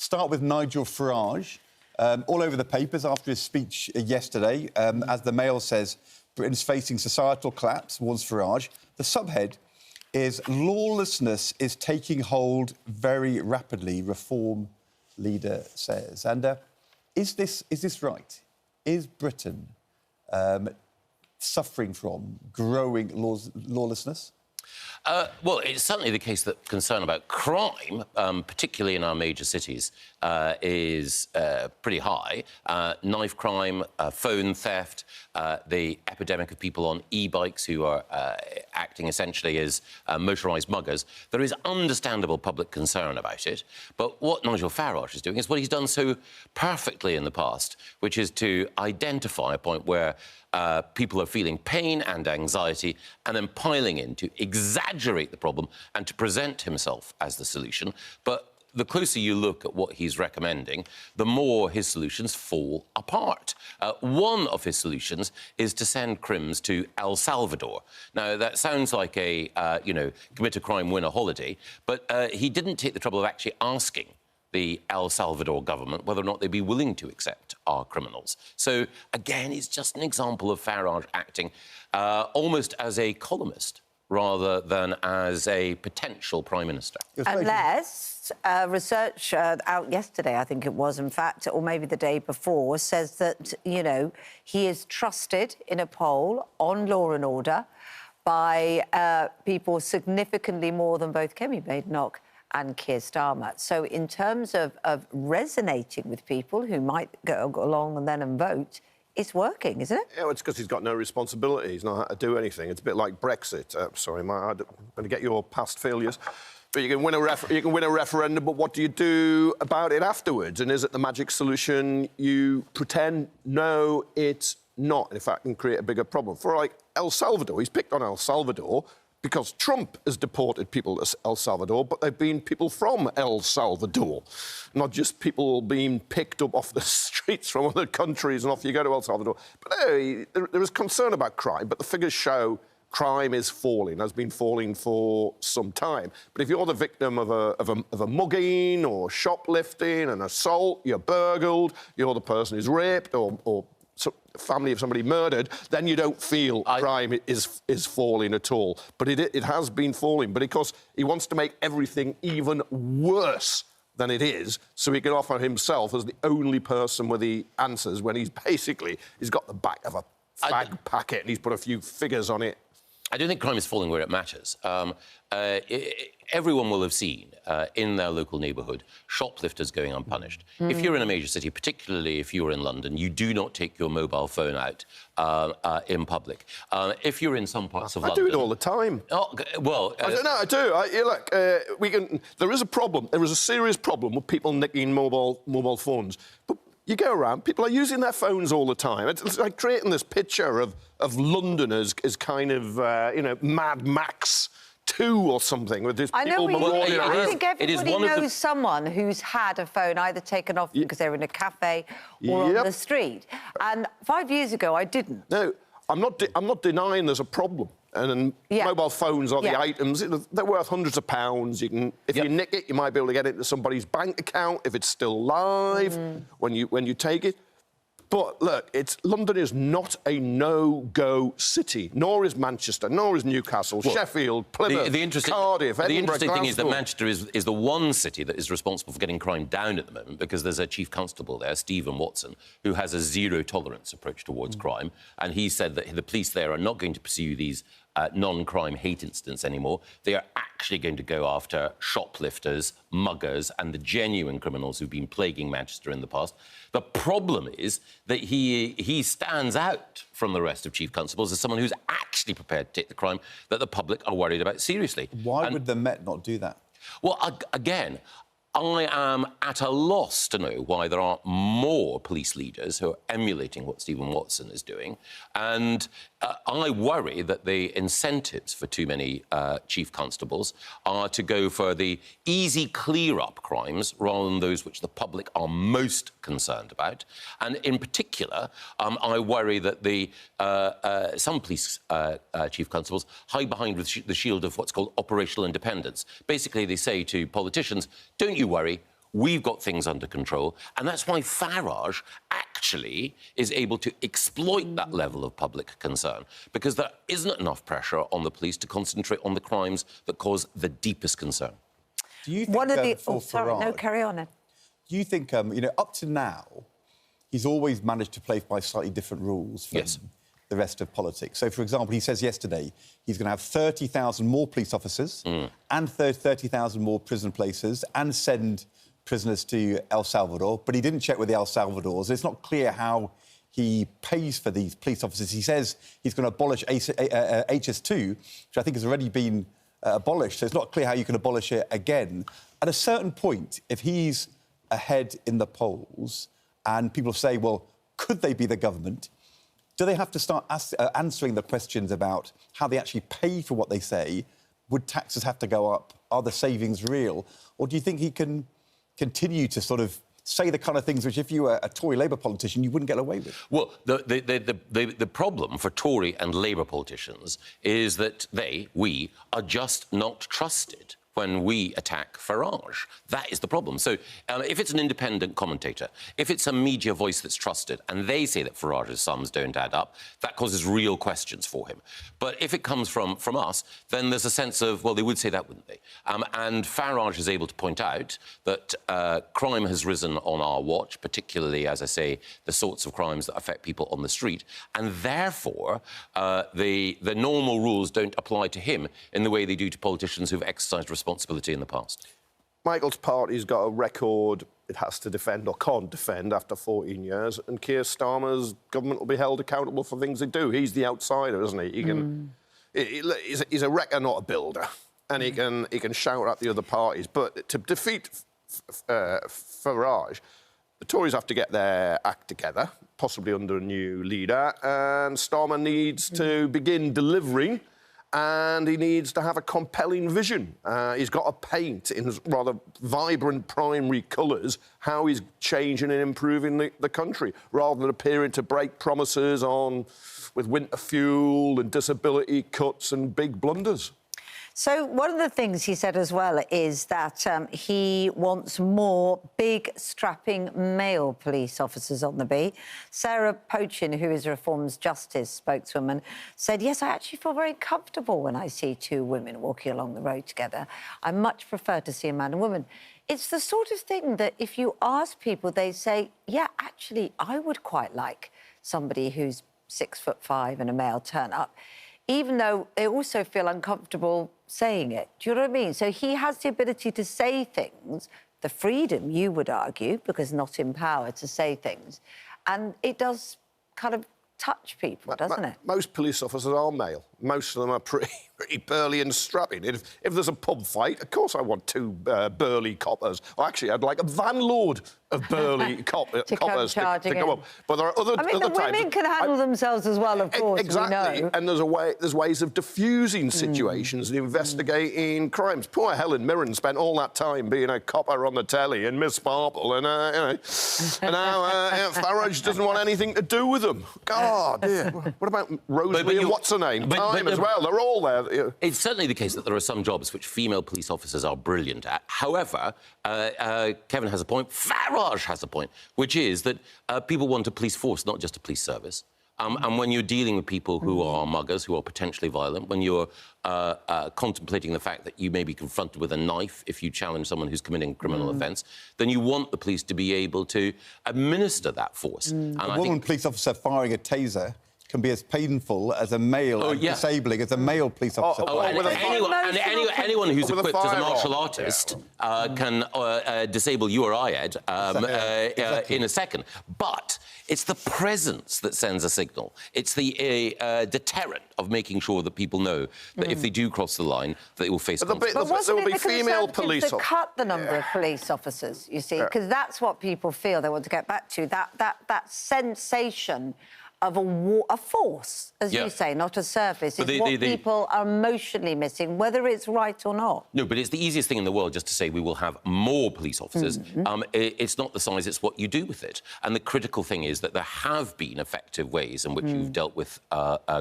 start with Nigel Farage. All over the papers after his speech yesterday, as the Mail says, Britain's facing societal collapse, warns Farage. The subhead is lawlessness is taking hold very rapidly, Reform leader says. And is this right? Is Britain suffering from growing lawlessness? Well, it's certainly the case that concern about crime, particularly in our major cities, is pretty high. Knife crime, phone theft, the epidemic of people on e-bikes who are acting essentially as motorised muggers. There is understandable public concern about it. But what Nigel Farage is doing is what he's done so perfectly in the past, which is to identify a point where people are feeling pain and anxiety and then piling in to exaggerate the problem and to present himself as the solution. But the closer you look at what he's recommending, the more his solutions fall apart. One of his solutions is to send crims to El Salvador. Now, that sounds like a, commit a crime, win a holiday, but he didn't take the trouble of actually asking the El Salvador government whether or not they'd be willing to accept our criminals. So, again, it's just an example of Farage acting almost as a columnist rather than as a potential Prime Minister. Unless research out yesterday, I think it was, in fact, or maybe the day before, says that, he is trusted in a poll on law and order by people significantly more than both Kemi Badenoch and Keir Starmer. So in terms of resonating with people who might go along and then vote, it's working, isn't it? Yeah, well, it's because he's got no responsibility. He's not had to do anything. It's a bit like Brexit. Sorry, I'm going to get your past failures. But you can win a referendum, but what do you do about it afterwards? And is it the magic solution? You pretend, no, it's not. In fact, it can create a bigger problem. For, like, El Salvador, he's picked on El Salvador because Trump has deported people to El Salvador, but they've been people from El Salvador, not just people being picked up off the streets from other countries and off you go to El Salvador. But there is concern about crime, but the figures show crime is falling, has been falling for some time. But if you're the victim of a mugging or shoplifting, an assault, you're burgled, you're the person who's raped or family of somebody murdered, then you don't feel crime is falling at all. But it has been falling. But because he wants to make everything even worse than it is, so he can offer himself as the only person with the answers when he's got the back of a fag packet and he's put a few figures on it. I don't think crime is falling where it matters. Everyone will have seen in their local neighbourhood shoplifters going unpunished. If you're in a major city, particularly if you're in London, you do not take your mobile phone out in public. If you're in some parts of London... I do it all the time. Oh, well... I do. There is a problem. There is a serious problem with people nicking mobile phones. But you go around, people are using their phones all the time. It's like creating this picture of London as kind of, Mad Max 2 or something, with these people marauding around. I think everybody knows someone who's had a phone either taken off because they're in a cafe or on the street. And 5 years ago, I didn't. No, I'm not denying there's a problem. And mobile phones are the items. They're worth hundreds of pounds. You can, if you nick it, you might be able to get it into somebody's bank account if it's still live when you take it. But look, London is not a no-go city. Nor is Manchester. Nor is Newcastle, Sheffield, Plymouth, Cardiff, Edinburgh, The interesting thing is that Glasgow. Manchester is the one city that is responsible for getting crime down at the moment, because there's a chief constable there, Stephen Watson, who has a zero-tolerance approach towards crime, and he said that the police there are not going to pursue these non-crime hate incidents anymore. They are actually going to go after shoplifters, muggers and the genuine criminals who've been plaguing Manchester in the past. The problem is that he stands out from the rest of chief constables as someone who's actually prepared to take the crime that the public are worried about seriously. Why would the Met not do that? Well, again, I am at a loss to know why there aren't more police leaders who are emulating what Stephen Watson is doing. And I worry that the incentives for too many chief constables are to go for the easy clear-up crimes rather than those which the public are most concerned about. And in particular, I worry that some police chief constables hide behind the shield of what's called operational independence. Basically, they say to politicians, don't you worry, We've got things under control. And that's why Farage actually is able to exploit that level of public concern, because there isn't enough pressure on the police to concentrate on the crimes that cause the deepest concern. Do you think, carry on. Do you think, up to now, he's always managed to play by slightly different rules from the rest of politics? So, for example, he says yesterday he's going to have 30,000 more police officers and 30,000 more prison places and send prisoners to El Salvador, but he didn't check with the El Salvadors. It's not clear how he pays for these police officers. He says he's going to abolish HS2, which I think has already been abolished, so it's not clear how you can abolish it again. At a certain point, if he's ahead in the polls and people say, well, could they be the government, do they have to start answering the questions about how they actually pay for what they say? Would taxes have to go up? Are the savings real? Or do you think he can continue to sort of say the kind of things which, if you were a Tory Labour politician, you wouldn't get away with? Well, the problem for Tory and Labour politicians is that we are just not trusted when we attack Farage. That is the problem. So if it's an independent commentator, if it's a media voice that's trusted, and they say that Farage's sums don't add up, that causes real questions for him. But if it comes from us, then there's a sense of, well, they would say that, wouldn't they? And Farage is able to point out that crime has risen on our watch, particularly, as I say, the sorts of crimes that affect people on the street, and therefore the normal rules don't apply to him in the way they do to politicians who've exercised responsibility in the past. Michael's party's got a record it has to defend or can't defend after 14 years, and Keir Starmer's government will be held accountable for things they do. He's the outsider, isn't he? He can. He's a wrecker, not a builder, and he can shout at the other parties. But to defeat Farage, the Tories have to get their act together, possibly under a new leader, and Starmer needs to begin delivering. And he needs to have a compelling vision. He's got to paint in rather vibrant primary colours how he's changing and improving the country, rather than appearing to break promises with winter fuel and disability cuts and big blunders. So one of the things he said as well is that he wants more big, strapping male police officers on the beat. Sarah Pochin, who is Reform's Justice spokeswoman, said, yes, I actually feel very comfortable when I see two women walking along the road together. I much prefer to see a man and woman. It's the sort of thing that if you ask people, they say, yeah, actually, I would quite like somebody who's 6'5" and a male turn up, even though they also feel uncomfortable saying it. Do you know what I mean? So he has the ability to say things, the freedom, you would argue, because not in power to say things. And it does kind of touch people, doesn't it? Most police officers are male. Most of them are pretty burly and strapping. If there's a pub fight, of course I want two burly coppers. Or actually, I'd like a van load of burly coppers to come up. But there are other times... the women can handle themselves as well, of course, exactly. we know. And there's ways of diffusing situations and investigating crimes. Poor Helen Mirren spent all that time being a copper on the telly and Miss Marple, and now Farage doesn't want anything to do with them. God, dear. What about Rosalie and what's her name? Time as well. They're all there. It's certainly the case that there are some jobs which female police officers are brilliant at. However, Kevin has a point, Farage has a point, which is that people want a police force, not just a police service. And when you're dealing with people who are muggers, who are potentially violent, when you're contemplating the fact that you may be confronted with a knife if you challenge someone who's committing a criminal offence, then you want the police to be able to administer that force. And a woman police officer firing a taser can be as painful as a male and disabling as a male police officer. Anyone who's equipped as a martial artist can disable you or I, Ed, in a second. But it's the presence that sends a signal. It's the deterrent of making sure that people know that if they do cross the line, that they will face consequences. But there will be female police officers. Cut the number of police officers, you see, because that's what people feel they want to get back to, that sensation of a force, as you say, not a service. It's what people are emotionally missing, whether it's right or not. No, but it's the easiest thing in the world just to say we will have more police officers. It's not the size, it's what you do with it. And the critical thing is that there have been effective ways in which you've dealt with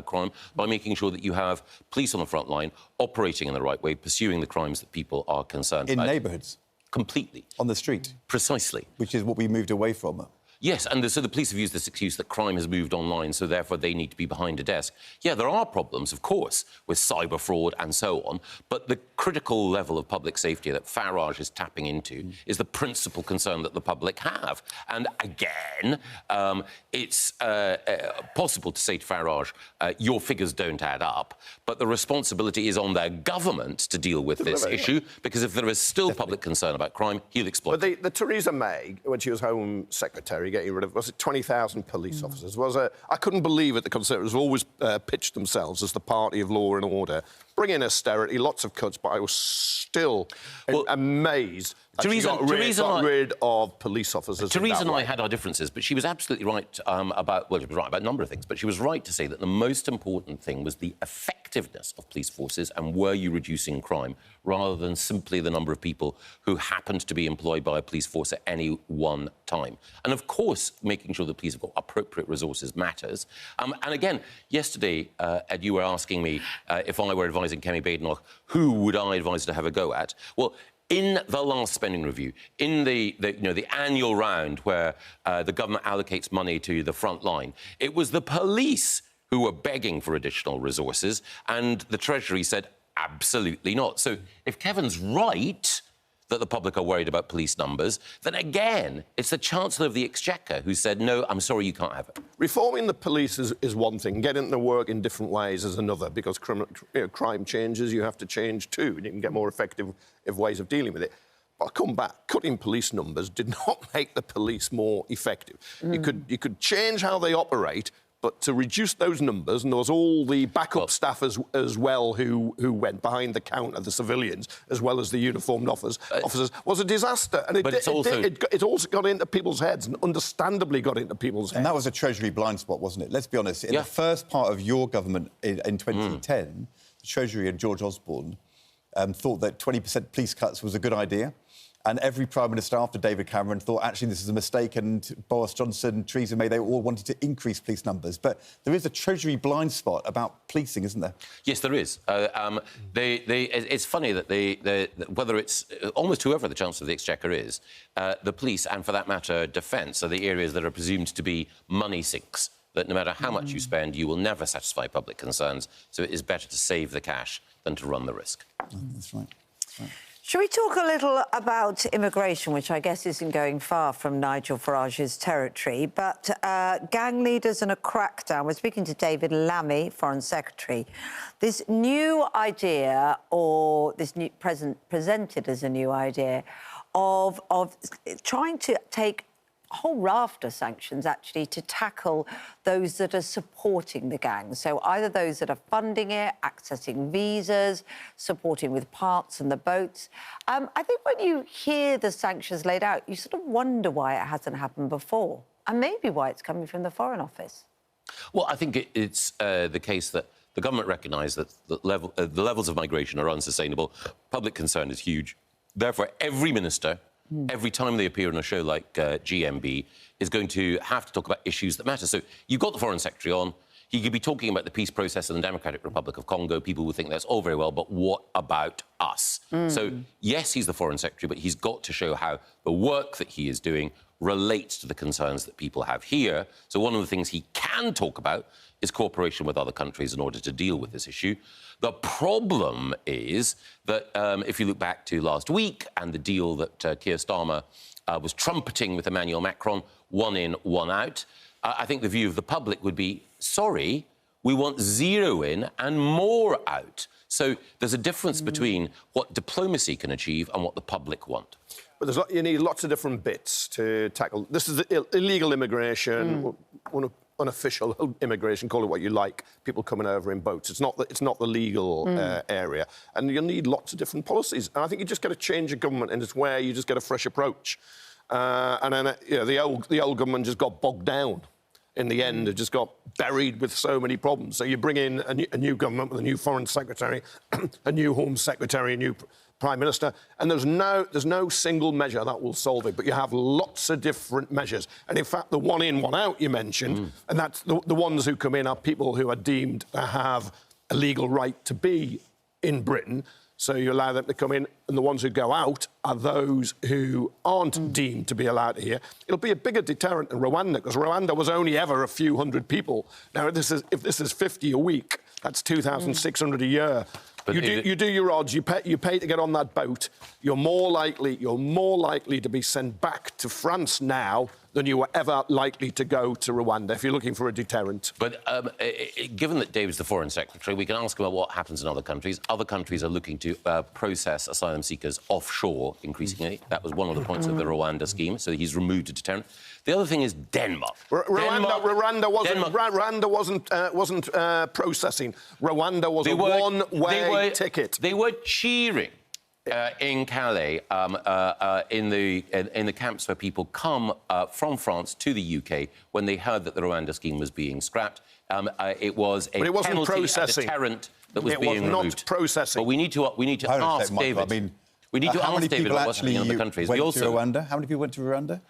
crime by making sure that you have police on the front line operating in the right way, pursuing the crimes that people are concerned about. In neighbourhoods. completely. On the street. Precisely. Which is what we moved away from. Yes, and so the police have used this excuse that crime has moved online, so therefore they need to be behind a desk. Yeah, there are problems, of course, with cyber fraud and so on, but the critical level of public safety that Farage is tapping into is the principal concern that the public have. And again, it's possible to say to Farage, your figures don't add up, but the responsibility is on their government to deal with this issue, because if there is still public concern about crime, he'll exploit it. But the Theresa May, when she was Home Secretary, getting rid of, was it 20,000 police officers? I couldn't believe it. The Conservatives always pitched themselves as the party of law and order, bringing austerity, lots of cuts, but I was still amazed that she got rid of police officers. Theresa and I had our differences, but she was absolutely right about a number of things, but she was right to say that the most important thing was the effectiveness of police forces and were you reducing crime, rather than simply the number of people who happened to be employed by a police force at any one time. And, of course, making sure the police have got appropriate resources matters. And, again, yesterday, Ed, you were asking me if I were advising Kemi Badenoch, who would I advise to have a go at? Well, in the last spending review, in the annual round where the government allocates money to the front line, it was the police who were begging for additional resources, and the Treasury said, absolutely not. So if Kevin's right that the public are worried about police numbers, then again, it's the Chancellor of the Exchequer who said, no, I'm sorry, you can't have it. Reforming the police is one thing. Getting them to work in different ways is another, because crime changes, you have to change too, and you can get more effective ways of dealing with it. But I'll come back. Cutting police numbers did not make the police more effective. You could change how they operate, but to reduce those numbers, and there was all the backup staff as well who went behind the counter, the civilians, as well as the uniformed officers, was a disaster. And it also got into people's heads, and understandably got into people's heads. And that was a Treasury blind spot, wasn't it? Let's be honest. In the first part of your government in 2010, the Treasury and George Osborne thought that 20% police cuts was a good idea. And every Prime Minister after David Cameron thought, actually, this is a mistake, and Boris Johnson, Theresa May, they all wanted to increase police numbers. But there is a Treasury blind spot about policing, isn't there? Yes, there is. It's funny that whether it's almost whoever the Chancellor of the Exchequer is, the police, and for that matter, defence, are the areas that are presumed to be money sinks, that no matter how much you spend, you will never satisfy public concerns. So it is better to save the cash than to run the risk. That's right. Should we talk a little about immigration, which I guess isn't going far from Nigel Farage's territory, but gang leaders and a crackdown. We're speaking to David Lammy, Foreign Secretary. This new idea, or this new presented as a new idea, of trying to take a whole raft of sanctions, actually, to tackle those that are supporting the gangs. So either those that are funding it, accessing visas, supporting with parts and the boats. I think when you hear the sanctions laid out, you sort of wonder why it hasn't happened before, and maybe why it's coming from the Foreign Office. Well, I think it's the case that the government recognise that the levels of migration are unsustainable. Public concern is huge. Therefore, every minister, every time they appear on a show like GMB, is going to have to talk about issues that matter. So you've got the Foreign Secretary on. He could be talking about the peace process in the Democratic Republic of Congo. People will think that's all very well, but what about us? So, yes, he's the Foreign Secretary, but he's got to show how the work that he is doing relates to the concerns that people have here. So one of the things he can talk about is cooperation with other countries in order to deal with this issue. The problem is that if you look back to last week and the deal that Keir Starmer was trumpeting with Emmanuel Macron, one in, one out, I think the view of the public would be, sorry, we want zero in and more out. So there's a difference between what diplomacy can achieve and what the public want. But you need lots of different bits to tackle. This is illegal immigration, unofficial immigration, call it what you like, people coming over in boats. It's not the legal area. And you'll need lots of different policies. And I think you just got to change your government, and it's where you just get a fresh approach. And then the old government just got bogged down. In the end, it just got buried with so many problems. So you bring in a new government with a new Foreign Secretary, a new Home Secretary, a new Prime Minister, and there's no single measure that will solve it, but you have lots of different measures. And in fact, the one in, one out you mentioned, and that's the ones who come in are people who are deemed to have a legal right to be in Britain. So you allow them to come in, and the ones who go out are those who aren't deemed to be allowed here. It'll be a bigger deterrent than Rwanda, because Rwanda was only ever a few hundred people. Now, if this is 50 a week, that's 2,600 a year. But you do your odds. You pay to get on that boat. You're more likely to be sent back to France now than you were ever likely to go to Rwanda if you're looking for a deterrent. But given that David's the Foreign Secretary, we can ask him about what happens in other countries. Other countries are looking to process asylum seekers offshore increasingly. That was one of the points of the Rwanda scheme, so he's removed a deterrent. The other thing is Denmark. Rwanda wasn't processing. Rwanda was a one-way ticket. They were cheering in Calais, in the camps where people come from France to the UK when they heard that the Rwanda scheme was being scrapped. It was a penalty, a deterrent that was being removed. It was not processing. But we need to ask David. I mean, we need to ask David what was happening in other countries. Went to Rwanda? How many people went to Rwanda?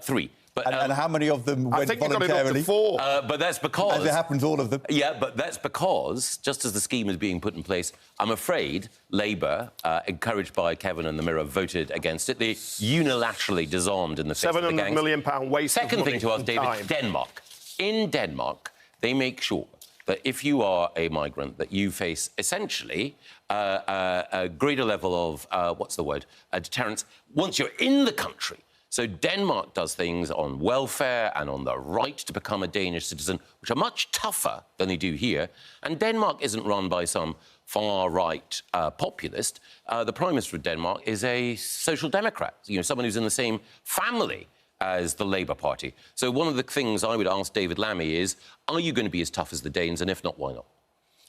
3. But, and how many of them went voluntarily? I think you got it up to 4. But that's because... As it happens, all of them. Yeah, but that's because, just as the scheme is being put in place, I'm afraid Labour, encouraged by Kevin and the Mirror, voted against it. They unilaterally disarmed in the face of the gangs. £700 million waste of money. Second thing to ask David, Denmark. In Denmark, they make sure that if you are a migrant, that you face essentially a greater level of, deterrence once you're in the country. So Denmark does things on welfare and on the right to become a Danish citizen, which are much tougher than they do here. And Denmark isn't run by some far-right populist. The Prime Minister of Denmark is a social democrat, someone who's in the same family as the Labour Party. So one of the things I would ask David Lammy is, are you going to be as tough as the Danes? And if not, why not?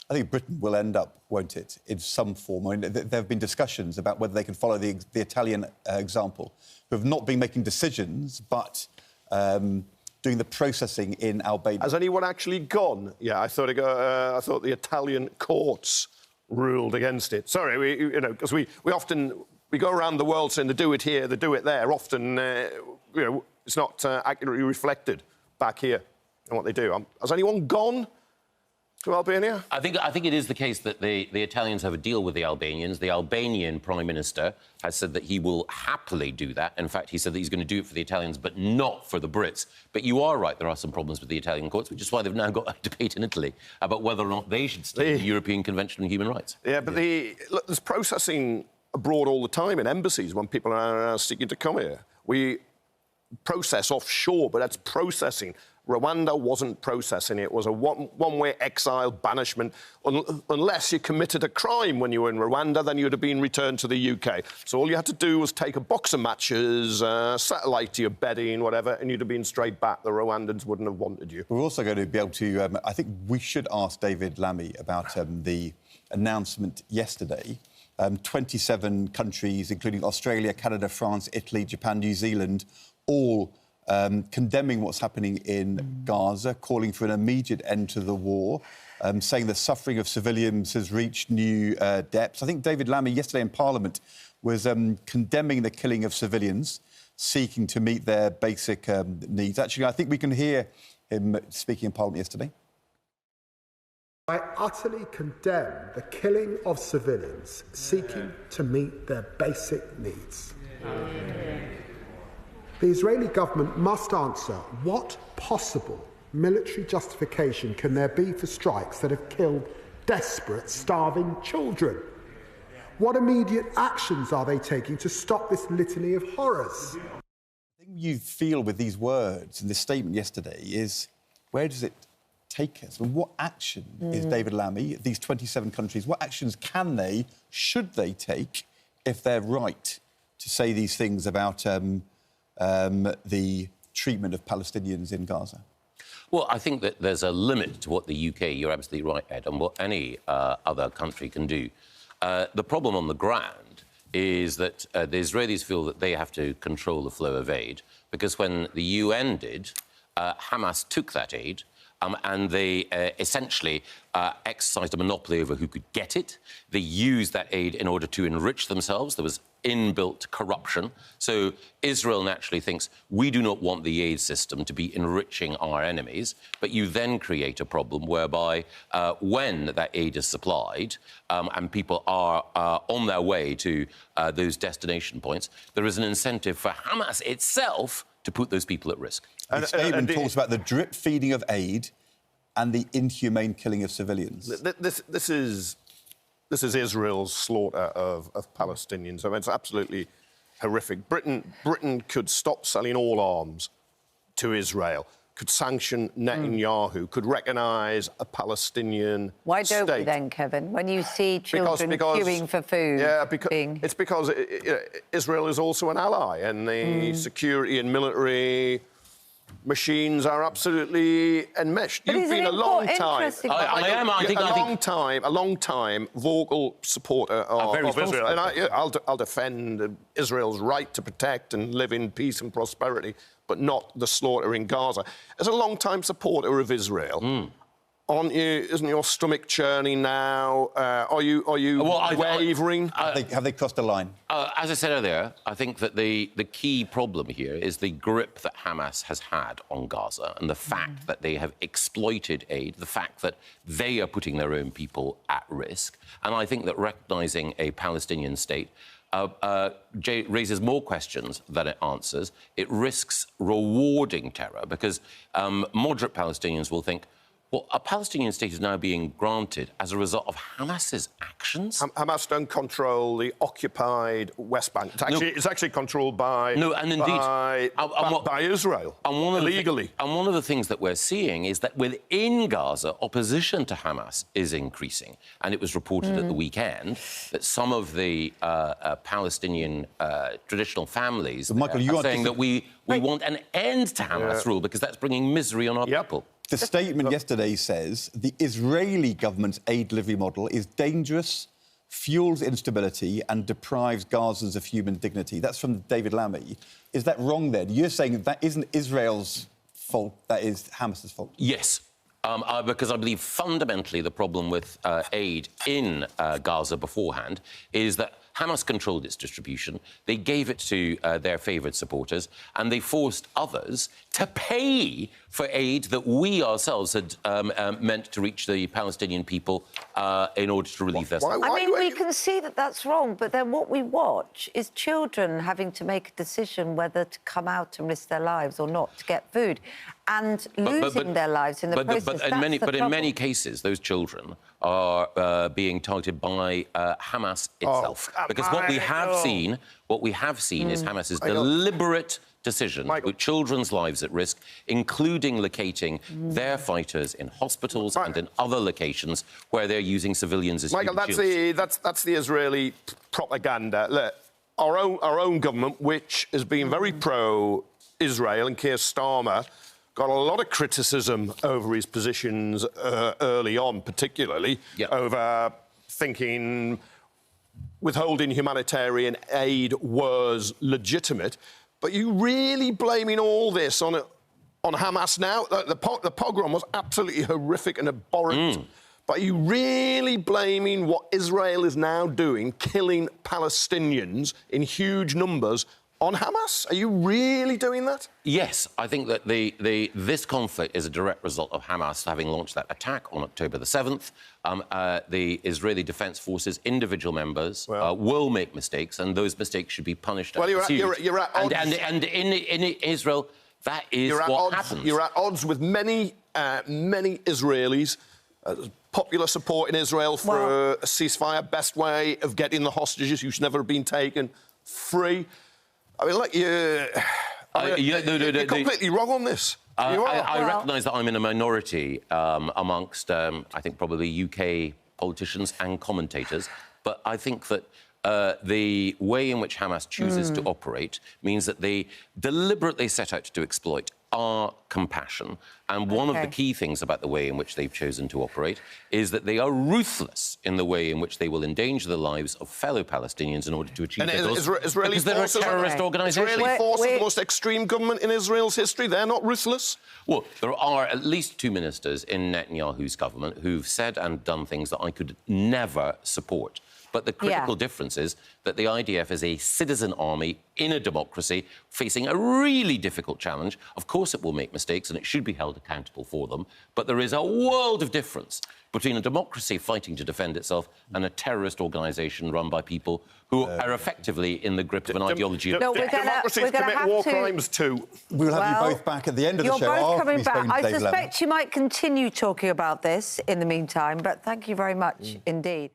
I think Britain will end up, won't it, in some form. I mean, there have been discussions about whether they can follow the Italian example, who have not been making decisions, but doing the processing in Albania. Has anyone actually gone? Yeah, I thought the Italian courts ruled against it. Sorry, because we often go around the world saying they do it here, they do it there. Often, it's not accurately reflected back here in what they do. Has anyone gone to Albania? I think it is the case that the Italians have a deal with the Albanians. The Albanian Prime Minister has said that he will happily do that. In fact, he said that he's going to do it for the Italians, but not for the Brits. But you are right, there are some problems with the Italian courts, which is why they've now got a debate in Italy about whether or not they should stay in the European Convention on Human Rights. Yeah, but look, there's processing abroad all the time in embassies when people are seeking to come here. We process offshore, but that's processing. Rwanda wasn't processing it. It was a one-way exile, banishment. Unless you committed a crime when you were in Rwanda, then you'd have been returned to the UK. So all you had to do was take a box of matches, satellite to your bedding, whatever, and you'd have been straight back. The Rwandans wouldn't have wanted you. We're also going to be able to... I think we should ask David Lammy about the announcement yesterday. 27 countries, including Australia, Canada, France, Italy, Japan, New Zealand, all... condemning what's happening in Gaza, calling for an immediate end to the war, saying the suffering of civilians has reached new depths. I think David Lammy yesterday in Parliament was condemning the killing of civilians, seeking to meet their basic needs. Actually, I think we can hear him speaking in Parliament yesterday. I utterly condemn the killing of civilians seeking to meet their basic needs. The Israeli government must answer what possible military justification can there be for strikes that have killed desperate, starving children? What immediate actions are they taking to stop this litany of horrors? The thing you feel with these words and this statement yesterday is, where does it take us? And what action is David Lammy, these 27 countries, what actions can they, should they take if they're right to say these things about... the treatment of Palestinians in Gaza? Well, I think that there's a limit to what the UK, you're absolutely right, Ed, and what any other country can do. The problem on the ground is that the Israelis feel that they have to control the flow of aid, because when the UN did, Hamas took that aid and they essentially exercised a monopoly over who could get it. They used that aid in order to enrich themselves. There was inbuilt corruption. So Israel naturally thinks we do not want the aid system to be enriching our enemies, but you then create a problem whereby when that aid is supplied and people are on their way to those destination points, there is an incentive for Hamas itself to put those people at risk. The statement talks about the drip feeding of aid and the inhumane killing of civilians. This is Israel's slaughter of Palestinians. I mean, it's absolutely horrific. Britain could stop selling all arms to Israel, could sanction Netanyahu, could recognise a Palestinian Why don't state. we then, Kevin, when you see children queuing for food? Yeah, it's because Israel is also an ally, and the security and military machines are absolutely enmeshed. But You've been a long time. I A long time vocal supporter of Israel, and I'll defend Israel's right to protect and live in peace and prosperity, but not the slaughter in Gaza. As a long-time supporter of Israel, aren't you? Isn't your stomach churning now? Are you wavering? Have they crossed the line? As I said earlier, I think that the key problem here is the grip that Hamas has had on Gaza and the fact that they have exploited aid, the fact that they are putting their own people at risk. And I think that recognising a Palestinian state raises more questions than it answers. It risks rewarding terror because moderate Palestinians will think, well, a Palestinian state is now being granted as a result of Hamas's actions. Hamas don't control the occupied West Bank. It's actually controlled by by Israel illegally. And one of the things that we're seeing is that within Gaza, opposition to Hamas is increasing. And it was reported at the weekend that some of the Palestinian traditional families are saying that we want an end to Hamas rule because that's bringing misery on our people. The statement yesterday says the Israeli government's aid delivery model is dangerous, fuels instability and deprives Gazans of human dignity. That's from David Lammy. Is that wrong then? You're saying that isn't Israel's fault, that is Hamas's fault? Yes. Because I believe fundamentally the problem with aid in Gaza beforehand is that Hamas controlled its distribution, they gave it to their favoured supporters, and they forced others to pay for aid that we ourselves had meant to reach the Palestinian people in order to relieve their suffering. I mean, we can see that that's wrong, but then what we watch is children having to make a decision whether to come out and risk their lives or not to get food, and losing their lives in the process. But in many cases, those children are being targeted by Hamas itself. Because what we have seen is Hamas's deliberate decision to put children's lives at risk, including locating their fighters in hospitals and in other locations where they're using civilians as Michael, that's the Israeli propaganda. Look, our own government, which has been very pro-Israel, and Keir Starmer got a lot of criticism over his positions early on, particularly over thinking withholding humanitarian aid was legitimate. But you really blaming all this on Hamas now? The pogrom was absolutely horrific and abhorrent. But are you really blaming what Israel is now doing, killing Palestinians in huge numbers, on Hamas? Are you really doing that? Yes, I think that this conflict is a direct result of Hamas having launched that attack on October the 7th. The Israeli Defense Forces, individual members, will make mistakes, and those mistakes should be punished. Well, you're at odds. And in Israel, that is what happens. You're at odds with many Israelis. Popular support in Israel for a ceasefire, best way of getting the hostages who's never been taken free. I mean, look, you're completely wrong on this. I recognise that I'm in a minority amongst, I think, probably UK politicians and commentators, but I think that the way in which Hamas chooses to operate means that they deliberately set out to exploit our compassion. And one of the key things about the way in which they've chosen to operate is that they are ruthless in the way in which they will endanger the lives of fellow Palestinians in order to achieve their goals. Because they're a terrorist organisation. Israeli forces, the most extreme government in Israel's history, they're not ruthless? Well, there are at least 2 ministers in Netanyahu's government who've said and done things that I could never support. But the critical difference is that the IDF is a citizen army in a democracy facing a really difficult challenge. Of course it will make mistakes and it should be held accountable for them, but there is a world of difference between a democracy fighting to defend itself and a terrorist organisation run by people who are effectively in the grip of an ideology. No, democracies commit war crimes too. We'll have you both back at the end of the show. You're both after coming we've back. spoken to I Dave suspect Lemon. you might continue talking about this in the meantime, but thank you very much indeed.